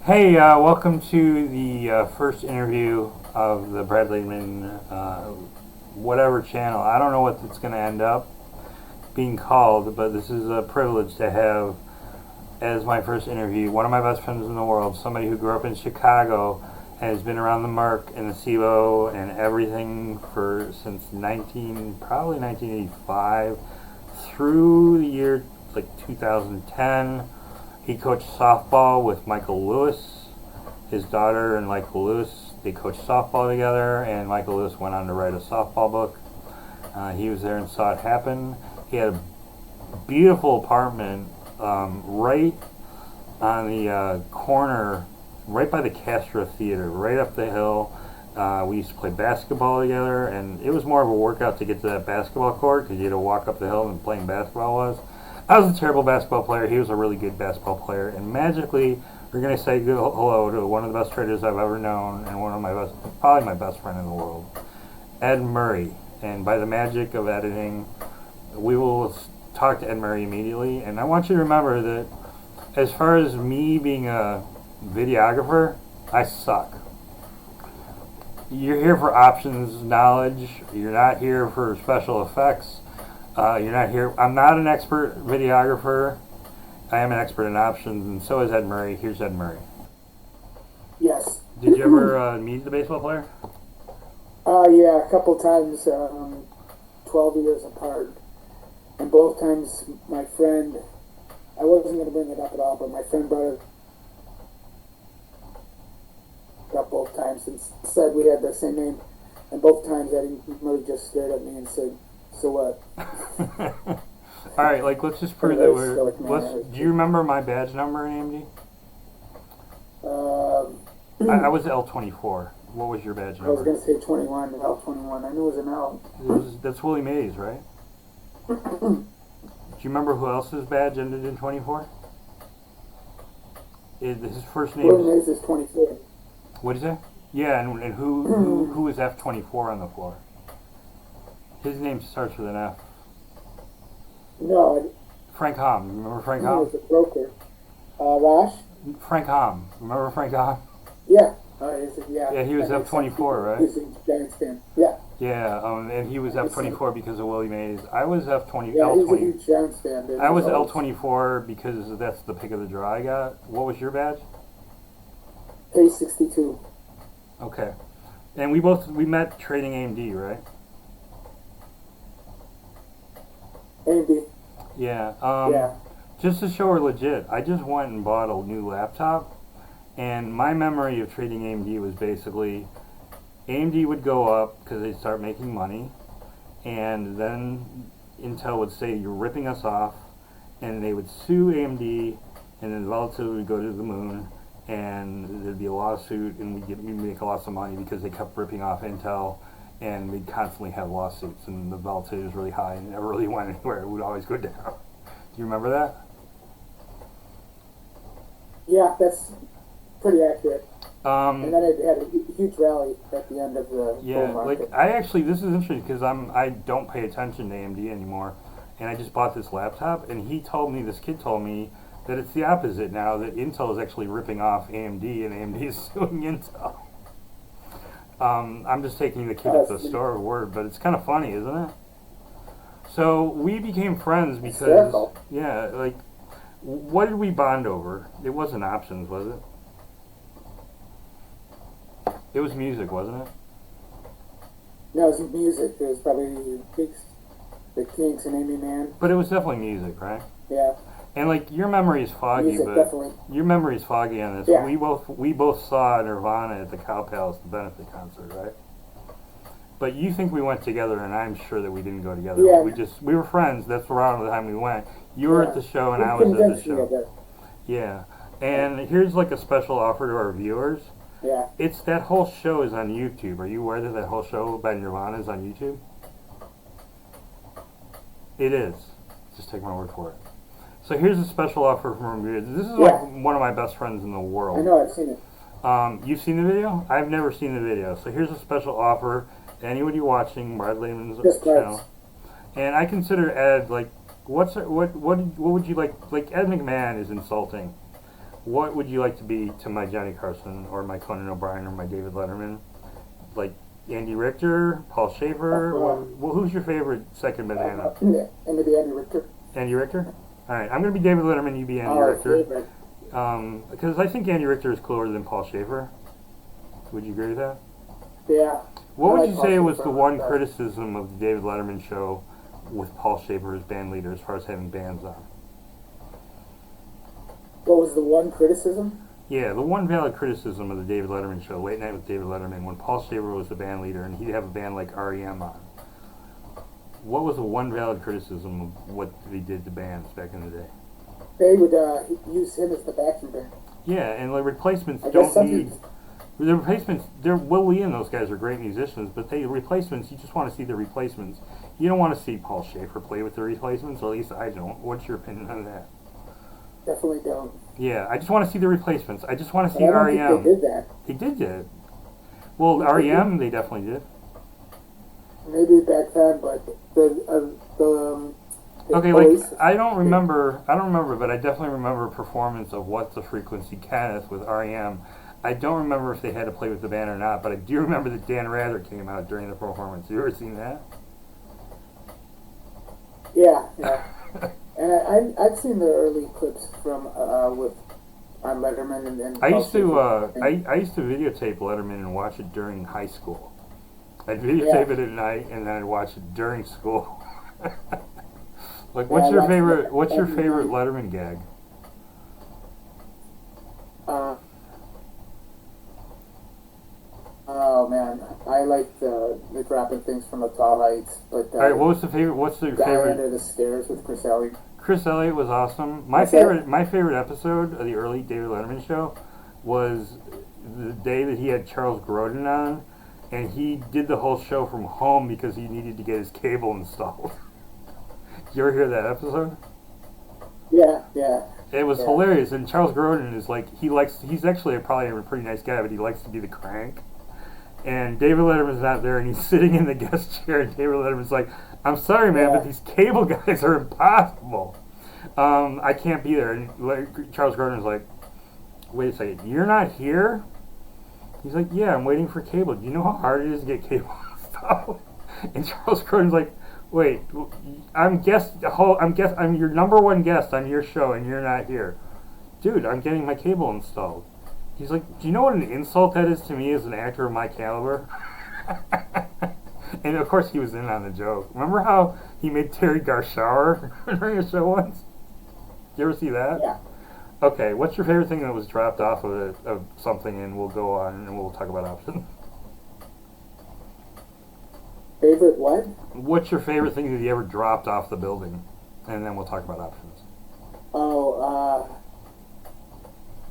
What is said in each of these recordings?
Hey, welcome to the first interview of the Brad Letterman, whatever channel. I don't know what it's going to end up being called, but this is a privilege to have as my first interview one of my best friends in the world, somebody who grew up in Chicago and has been around the Merc and the SIBO and everything since probably 1985 through the year like 2010. He coached softball with Michael Lewis. His daughter and Michael Lewis, they coached softball together, and Michael Lewis went on to write a softball book. He was there and saw it happen. He had a beautiful apartment right on the corner, right by the Castro Theater, right up the hill. We used to play basketball together, and it was more of a workout to get to that basketball court because you had to walk up the hill than playing basketball was. I was a terrible basketball player. He was a really good basketball player. And magically, we're going to say hello to one of the best traders I've ever known and one of my best, probably my best friend in the world, Ed Murray. And by the magic of editing, we will talk to Ed Murray immediately. And I want you to remember that as far as me being a videographer, I suck. You're here for options knowledge. You're not here for special effects. You're not here. I'm not an expert videographer. I am an expert in options, and so is Ed Murray. Here's Ed Murray. Yes. Did you ever meet the baseball player? Yeah, a couple times, 12 years apart. And both times my friend, I wasn't going to bring it up at all, but my friend brought it up both times and said we had the same name. And both times Eddie Murray just stared at me and said, "So what?" All right, let's just prove that we're. Do you remember my badge number in AMD? I was L24. What was your badge number? I was going to say 21, L21. I knew it was an L. That's Willie Mays, right? Do you remember who else's badge ended in 24? His first name. Willie Mays is 24. What did you say? Yeah, and who was F24 on the floor? His name starts with an F. No. Frank Hom. Remember Frank He Hom? was a broker. Rosh? Frank Hom. Remember Frank Hom? Yeah. Yeah, he was F24, right? He was a Giants fan. Yeah. Yeah, and he was F24 because of Willie Mays. I was F20. Yeah, he was a L20. huge Giants fan. Dude. I was L24 because that's the pick of the draw I got. What was your badge? A62. Okay. And we met trading AMD, right? A&B. Yeah. Yeah. Just to show we're legit, I just went and bought a new laptop, and my memory of trading AMD was basically AMD would go up because they'd start making money, and then Intel would say you're ripping us off, and they would sue AMD, and then the volatility would go to the moon, and there'd be a lawsuit, and we'd make a lot of money because they kept ripping off Intel. And we'd constantly have lawsuits, and the volatility was really high, and it never really went anywhere. It would always go down. Do you remember that? Yeah, that's pretty accurate. And then it had a huge rally at the end of the bull market. This is interesting because I don't pay attention to AMD anymore, and I just bought this laptop, and this kid told me that it's the opposite now, that Intel is actually ripping off AMD, and AMD is suing Intel. I'm just taking the kid at the store word, but it's kind of funny, isn't it? So we became friends because, what did we bond over? It wasn't options, was it? It was music, wasn't it? No, it was music. It was probably the Kinks and Amy Mann. But it was definitely music, right? Yeah. And your memory is foggy, Music, but definitely. Your memory is foggy on this. Yeah. We both saw Nirvana at the Cow Palace, the benefit concert, right? But you think we went together, and I'm sure that we didn't go together. Yeah. We were friends. That's around the time we went. You were at the show, and I was at the show. Yeah. And here's a special offer to our viewers. Yeah. It's that whole show is on YouTube. Are you aware that whole show by Nirvana is on YouTube? It is. Just take my word for it. So here's a special offer from our viewers. This is one of my best friends in the world. I know, I've seen it. You've seen the video? I've never seen the video. So here's a special offer to anybody watching Brad Letterman's channel. And I consider Ed what would you like? Like Ed McMahon is insulting. what would you like to be to my Johnny Carson or my Conan O'Brien or my David Letterman? Like Andy Richter, Paul Schaefer? Well, who's your favorite second banana? And maybe Andy Richter. Andy Richter? All right, I'm going to be David Letterman, you be Andy Richter. Because I think Andy Richter is cooler than Paul Schaefer. Would you agree with that? Yeah. What would you say was the one criticism of the David Letterman show with Paul Schaefer as band leader as far as having bands on? What was the one criticism? Yeah, the one valid criticism of the David Letterman show, Late Night with David Letterman, when Paul Schaefer was the band leader and he'd have a band like REM on. What was the one valid criticism of what he did to bands back in the day? They would use him as the backing band. Yeah, and the replacements don't need... The replacements, Will Lee and those guys are great musicians, but the replacements, you just want to see the replacements. You don't want to see Paul Schaefer play with the replacements, or at least I don't. What's your opinion on that? Definitely don't. Yeah, I just want to see the replacements. I just want to see I don't REM. think they did that. They did it. Well, REM, they definitely did. Maybe back then, but okay, like I don't remember, but I definitely remember a performance of What's the Frequency Kenneth with REM. I don't remember if they had to play with the band or not, but I do remember that Dan Rather came out during the performance. You ever seen that? Yeah. And I've seen the early clips from on Letterman and I used to videotape Letterman and watch it during high school. I'd videotape it at night and then I'd watch it during school. Like, what's your favorite Letterman gag? Oh man, I like the dropping things from the tall heights. But all right, what's your favorite? Under the Stairs with Chris Elliott. Chris Elliott was awesome. My favorite episode of the early David Letterman show was the day that he had Charles Grodin on, and he did the whole show from home because he needed to get his cable installed. Did you ever hear that episode? Yeah. It was hilarious, and Charles Grodin is like, he's actually probably a pretty nice guy, but he likes to be the crank. And David Letterman's not there, and he's sitting in the guest chair, and David Letterman's like, I'm sorry, man, but these cable guys are impossible. I can't be there. And Charles Grodin's like, wait a second, you're not here? He's like, yeah, I'm waiting for cable. Do you know how hard it is to get cable installed? And Charles Grodin's like, wait, I'm your number one guest on your show, and you're not here. Dude, I'm getting my cable installed. He's like, do you know what an insult that is to me as an actor of my caliber? And of course he was in on the joke. Remember how he made Terry Garshauer during a show once? Did you ever see that? Yeah. Okay, what's your favorite thing that was dropped off of something, and we'll go on and we'll talk about options. Favorite what? What's your favorite thing that you ever dropped off the building? And then we'll talk about options.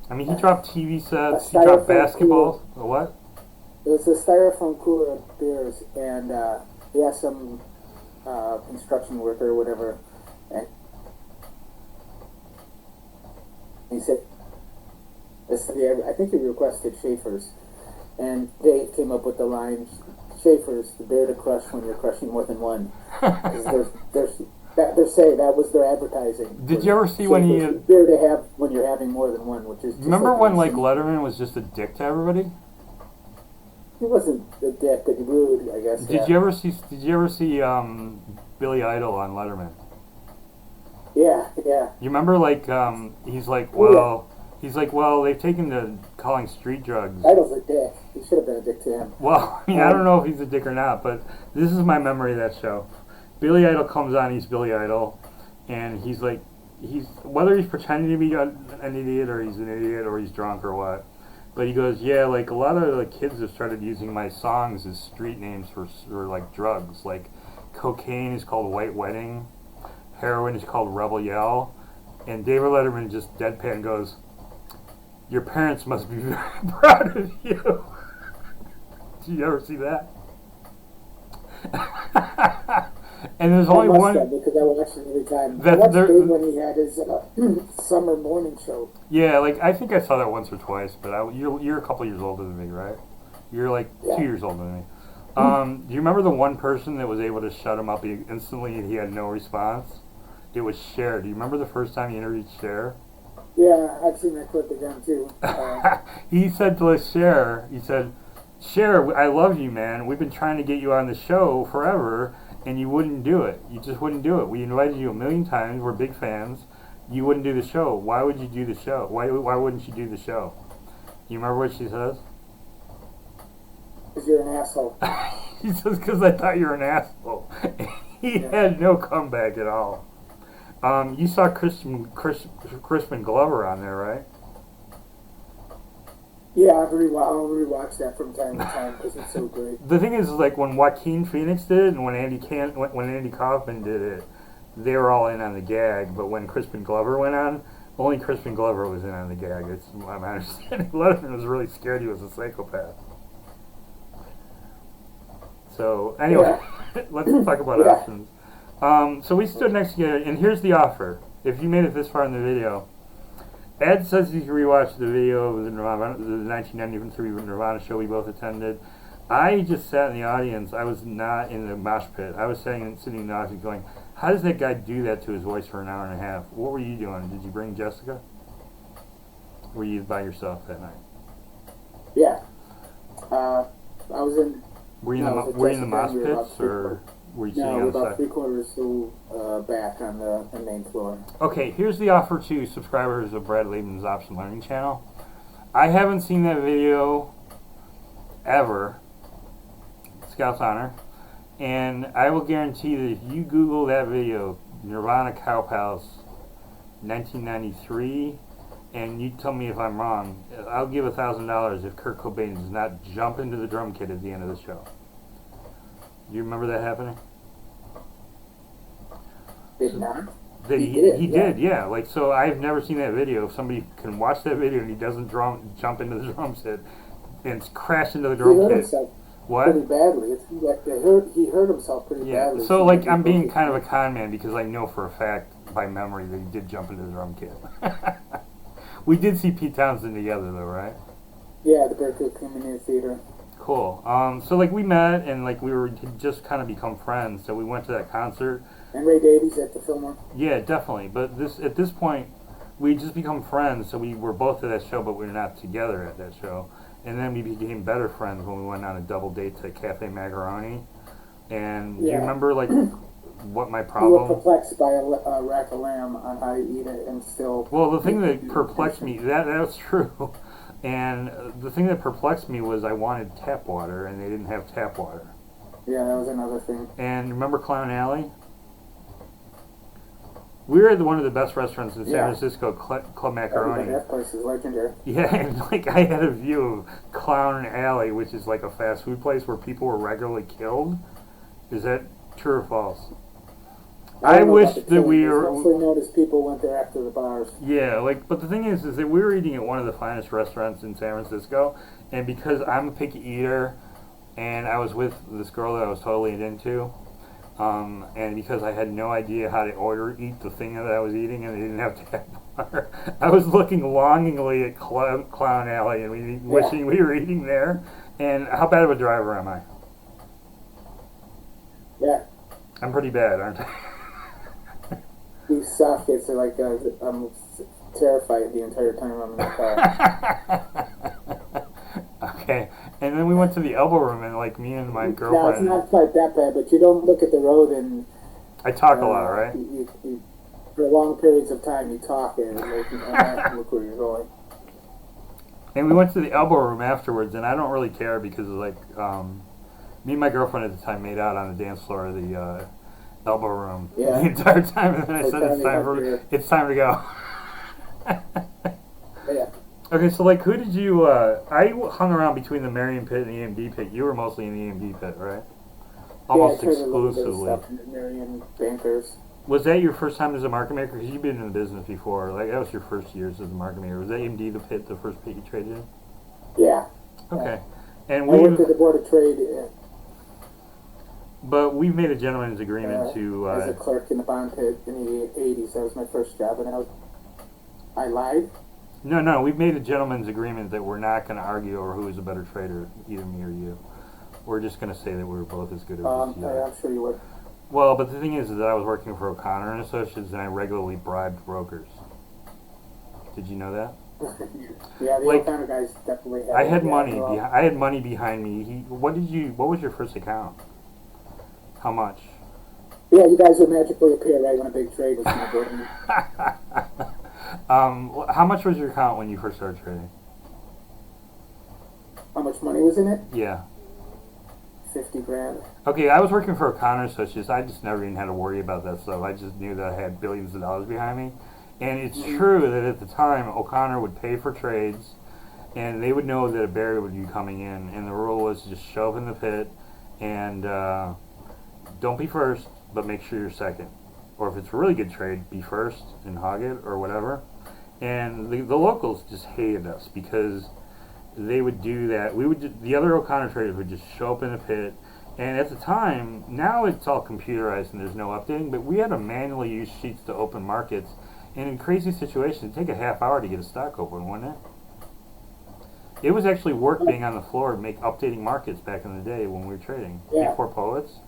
I mean, he dropped TV sets, he dropped basketballs. What? It was a styrofoam cooler of beers, and he asked some construction worker or whatever, and he said, I think he requested Schaefer's, and they came up with the line, Schaefer's, the beer to crush when you're crushing more than one. They're saying that was their advertising. Did you ever see when he beer to have when you're having more than one, which is just remember when like Letterman was just a dick to everybody? He wasn't a dick, but rude, I guess. Did you ever see Billy Idol on Letterman? Yeah. You remember like he's like, well, they've taken to calling street drugs. Idol's a dick. He should have been a dick to him. Well, I mean, I don't know if he's a dick or not, but this is my memory of that show. Billy Idol comes on, he's Billy Idol, and he's like, whether he's pretending to be an idiot or he's an idiot or he's drunk or what, but he goes, yeah, like a lot of the kids have started using my songs as street names for like drugs. Like cocaine is called White Wedding, heroin is called Rebel Yell, and David Letterman just deadpan goes, your parents must be very proud of you. Did you ever see that? And there's only one because I watched it every time. I watched Dave when he had his summer morning show. Yeah, like I think I saw that once or twice, but you're a couple years older than me, right? You're like 2 years older than me. Do you remember the one person that was able to shut him up instantly and he had no response? It was Cher. Do you remember the first time you interviewed Cher? Yeah, I've seen that clip again too. He said to us, Cher, he said, Cher, I love you, man. We've been trying to get you on the show forever, and you wouldn't do it. You just wouldn't do it. We invited you a million times. We're big fans. You wouldn't do the show. Why would you do the show? Why wouldn't you do the show? You remember what she says? Because you're an asshole. She says, because I thought you were an asshole. He had no comeback at all. You saw Crispin Glover on there, right? Yeah, I'll rewatch that from time to time because it's so great. The thing is, like when Joaquin Phoenix did it, and when Andy Kaufman did it, they were all in on the gag. But when Crispin Glover went on, only Crispin Glover was in on the gag. It's my understanding. Letterman was really scared he was a psychopath. So anyway, let's talk about options. So we stood next together, and here's the offer. If you made it this far in the video, Ed says he rewatched the video of the 1993 Nirvana show we both attended. I just sat in the audience. I was not in the mosh pit. I was sitting in the audience going, how does that guy do that to his voice for an hour and a half? What were you doing? Did you bring Jessica? Were you by yourself that night? Yeah. I was in... Were you in the mosh pits, or were you sitting on the side? No, about 3/4 back on the main floor. Okay, here's the offer to subscribers of Brad Laban's Option Learning channel. I haven't seen that video ever, Scout's Honor, and I will guarantee that if you Google that video, Nirvana Cow Palace 1993, and you tell me if I'm wrong, I'll give $1,000 if Kurt Cobain does not jump into the drum kit at the end of the show. Do you remember that happening? Did not? He did, yeah. Like, so I've never seen that video. If somebody can watch that video and he doesn't jump into the drum set and crash into the drum kit. Himself what? Pretty badly. He hurt himself pretty badly. So, like, I'm being kind of a con man because I know for a fact by memory that he did jump into the drum kit. We did see Pete Townsend together, though, right? Yeah, the Berkeley Community Theater. Cool. So, like, we met and, like, we were just kind of become friends. So we went to that concert. And Ray Davies at the Fillmore. Yeah, definitely. But at this point, we just become friends. So we were both at that show, but we were not together at that show. And then we became better friends when we went on a double date to Cafe Macaroni. And do you remember, like, what my problem? You were perplexed by a rack of lamb on how to eat it and still... Well, the thing that perplexed me, that was true. And the thing that perplexed me was I wanted tap water, and they didn't have tap water. Yeah, that was another thing. And remember Clown Alley? We were at one of the best restaurants in San Francisco, Club Macaroni. That place is legendary. Yeah, and like I had a view of Clown Alley, which is like a fast food place where people were regularly killed. Is that true or false? I wish that we were. I also noticed people went there after the bars. Yeah, like, but the thing is that we were eating at one of the finest restaurants in San Francisco, and because I'm a picky eater, and I was with this girl that I was totally into. And because I had no idea how to eat the thing that I was eating, and they didn't have tap water, I was looking longingly at Clown Alley and wishing we were eating there. And how bad of a driver am I? Yeah. I'm pretty bad, aren't I? You suck. It's like I'm terrified the entire time I'm in the car. Okay. And then we went to the Elbow Room, and like me and my girlfriend. No, it's not quite that bad, but you don't look at the road and... I talk a lot, right? For long periods of time, you talk and look where you're going. And we went to the Elbow Room afterwards, and I don't really care because like me and my girlfriend at the time made out on the dance floor of the Elbow Room the entire time, and then I said it's time to go. Yeah. Okay, so like, who did you? I hung around between the Marion pit and the EMD pit. You were mostly in the EMD pit, right? Almost exclusively. Stuff in the Marion bankers. Was that your first time as a market maker? Because you've been in the business before. Like, that was your first years as a market maker. Was that EMD the first pit you traded in? Yeah. Okay. And I went to the Board of Trade. But we've made a gentleman's agreement to... as a clerk in the bond pit in the 80s. That was my first job, and I lied. No, we've made a gentleman's agreement that we're not going to argue over who is a better trader, either me or you. We're just going to say that we were both as good as I'm sure you would. Well, but the thing is that I was working for O'Connor and Associates, and I regularly bribed brokers. Did you know that? Yeah, the Like, O'Connor guys definitely have. I had Yeah, money. they're all- I had money behind me. What did you? What was your first account? How much? Yeah, you guys would magically appear right when a big trade was going to go in. How much was your account when you first started trading? How much money was in it? Yeah. 50 grand. Okay, I was working for O'Connor Associates. I just never even had to worry about that stuff. I just knew that I had billions of dollars behind me. And it's true that at the time, O'Connor would pay for trades, and they would know that a bear would be coming in. And the rule was to just show up in the pit, and don't be first, but make sure you're second. Or if it's a really good trade, be first and hog it or whatever. And the locals just hated us because they would do that. The other O'Connor traders would just show up in the pit, and at the time, now it's all computerized and there's no updating, but we had to manually use sheets to open markets, and in crazy situations, it'd take a half hour to get a stock open, wouldn't it? It was actually work being on the floor to make updating markets back in the day when we were trading, before poets.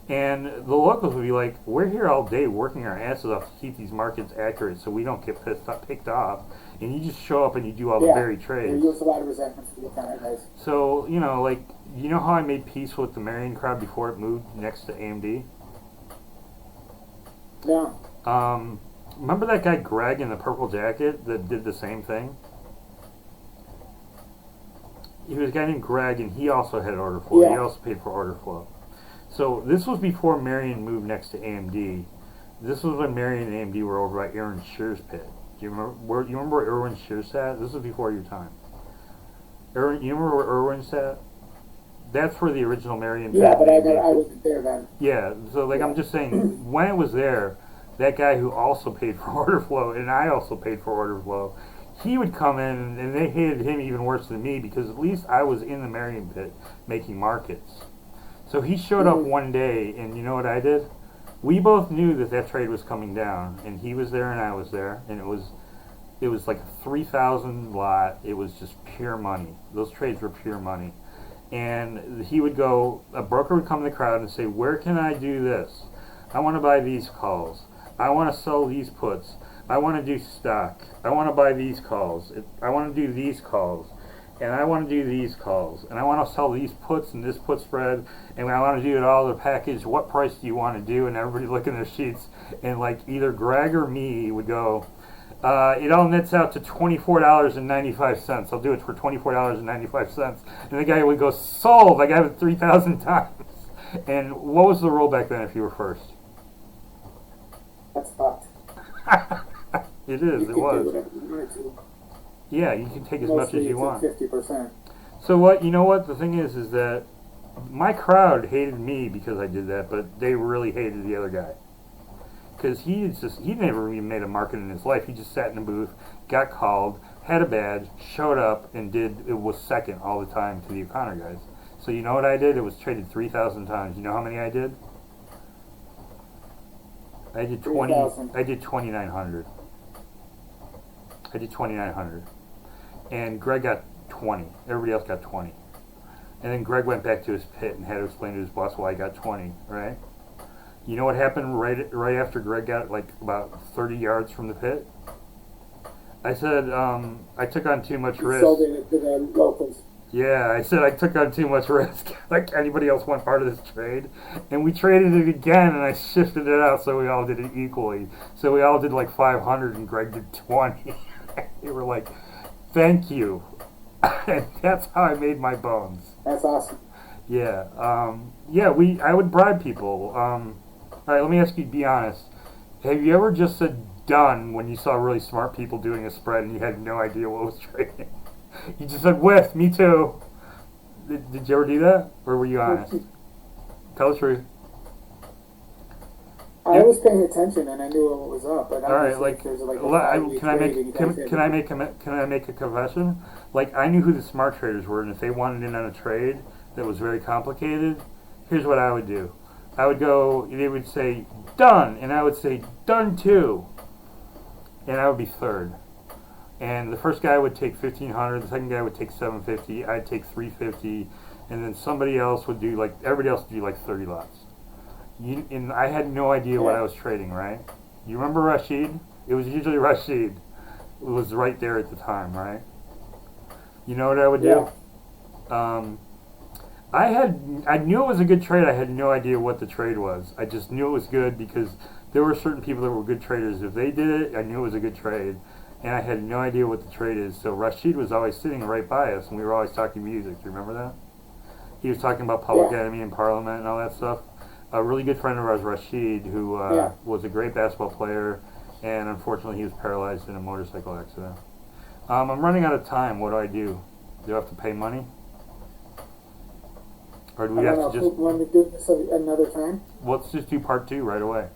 And the locals would be like, we're here all day working our asses off to keep these markets accurate so we don't get picked off. And you just show up and you do all the very trades. There was a lot of resentment for the O'Connor guys. So, you know how I made peace with the Marion crowd before it moved next to AMD? No. Remember that guy Greg in the purple jacket that did the same thing? He was a guy named Greg, and he also had order flow. Yeah. He also paid for order flow. So this was before Marion moved next to AMD. This was when Marion and AMD were over by Aaron Shear's pit. Do you remember where Erwin Shear sat? This was before your time. You remember where Erwin sat? That's where the original Marion pit. Yeah, but I wasn't there then. Yeah, so I'm just saying, when it was there, that guy who also paid for order flow, and I also paid for order flow, he would come in, and they hated him even worse than me, because at least I was in the Marion pit making markets. So he showed up one day, and you know what I did? We both knew that trade was coming down, and he was there and I was there, and it was like a 3,000 lot. It was just pure money. Those trades were pure money. And he would go, a broker would come in the crowd and say, where can I do this? I want to buy these calls. I want to sell these puts. I want to do stock. I want to buy these calls. I want to do these calls. And I want to do these calls, and I want to sell these puts and this put spread, and I want to do it all in a package. What price do you want to do? And everybody looking at their sheets, and like either Greg or me would go, it all nets out to $24.95. I'll do it for $24.95. And the guy would go, sold. Like I have it 3,000 times. And what was the rule back then if you were first? That's fucked. It is. It was. Yeah, you can take as much as you want. 50%. So what? You know what? The thing is that my crowd hated me because I did that, but they really hated the other guy because he never even made a market in his life. He just sat in a booth, got called, had a badge, showed up, and was second all the time to the O'Connor guys. So you know what I did? It was traded 3,000 times. You know how many I did? I did 20. 3,000. I did 2,900. I did 2,900. And Greg got 20. Everybody else got 20. And then Greg went back to his pit and had to explain to his boss why he got 20, right? You know what happened right after Greg got like about 30 yards from the pit? I said, I took on too much risk. Sold it to the locals. Yeah, I said I took on too much risk. Like anybody else want part of this trade. And we traded it again, and I shifted it out so we all did it equally. So we all did like 500, and Greg did 20. They were like, thank you. And that's how I made my bones. That's awesome. Yeah. I would bribe people. All right, let me ask you, be honest. Have you ever just said done when you saw really smart people doing a spread and you had no idea what was trading? You just said with, me too. Did you ever do that? Or were you honest? Tell the truth. I was paying attention and I knew what was up. But all right, like, there's like can I make a confession? Like, I knew who the smart traders were, and if they wanted in on a trade that was very complicated, here's what I would do. I would go. They would say done, and I would say done too, and I would be third. And the first guy would take 1,500. The second guy would take 750. I'd take 350, and then somebody else would do everybody else would do like 30 lots. And I had no idea what I was trading, right? You remember Rashid? It was usually Rashid. was right there at the time, right? You know what I would Yeah. do? I knew it was a good trade. I had no idea what the trade was. I just knew it was good because there were certain people that were good traders. If they did it, I knew it was a good trade, and I had no idea what the trade is. So Rashid was always sitting right by us, and we were always talking music. Do you remember that? He was talking about public Yeah. enemy and Parliament and all that stuff. A really good friend of ours, Rashid, who Yeah. was a great basketball player, and unfortunately he was paralyzed in a motorcycle accident. I'm running out of time. What do I do? Do I have to pay money? Or do I we have don't to know. just... Want me to do this another time? Let's just do part 2 right away.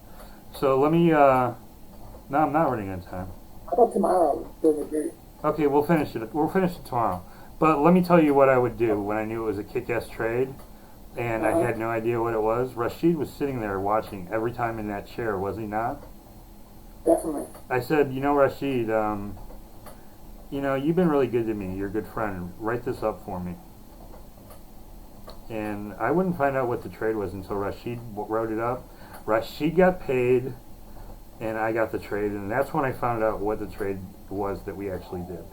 So let me... no, I'm not running out of time. How about tomorrow during the day? Okay, we'll finish it. We'll finish it tomorrow. But let me tell you what I would do when I knew it was a kick-ass trade, and I had no idea what it was. Rashid was sitting there watching every time in that chair, was he not? Definitely. I said, you know, Rashid, you know, you've been really good to me. You're a good friend. Write this up for me. And I wouldn't find out what the trade was until Rashid wrote it up. Rashid got paid, and I got the trade, and that's when I found out what the trade was that we actually did.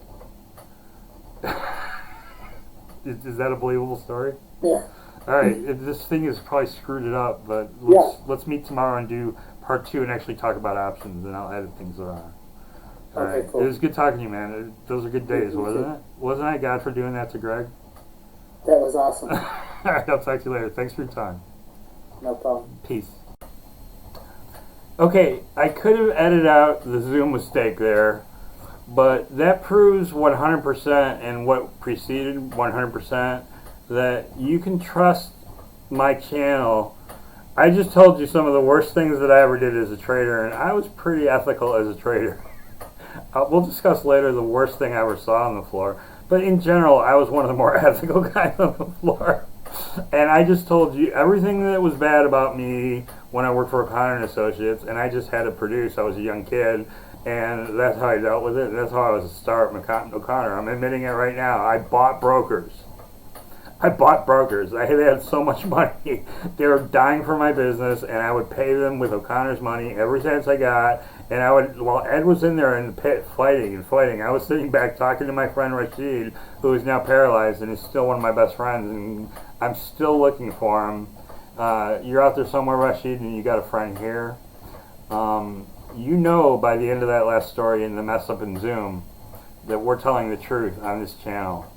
Is that a believable story? Yeah. All right, this thing has probably screwed it up, but let's meet tomorrow and do part 2 and actually talk about options, and I'll edit things around. All Okay, right, cool. it was good talking to you, man. Those are good days, wasn't it? Wasn't I God for doing that to Greg? That was awesome. All right, I'll talk to you later. Thanks for your time. No problem. Peace. Okay, I could have edited out the Zoom mistake there, but that proves 100% and what preceded 100% that you can trust my channel. I just told you some of the worst things that I ever did as a trader, and I was pretty ethical as a trader. We'll discuss later the worst thing I ever saw on the floor, but in general, I was one of the more ethical guys on the floor. And I just told you everything that was bad about me when I worked for O'Connor and Associates, and I just had to produce. I was a young kid, and that's how I dealt with it. And that's how I was a star at O'Connor. I'm admitting it right now. I bought brokers. I had so much money. They were dying for my business, and I would pay them with O'Connor's money every chance I got. And I would, while Ed was in there in the pit fighting and fighting, I was sitting back talking to my friend Rashid, who is now paralyzed and is still one of my best friends, and I'm still looking for him. You're out there somewhere, Rashid, and you got a friend here. You know by the end of that last story and the mess up in Zoom that we're telling the truth on this channel.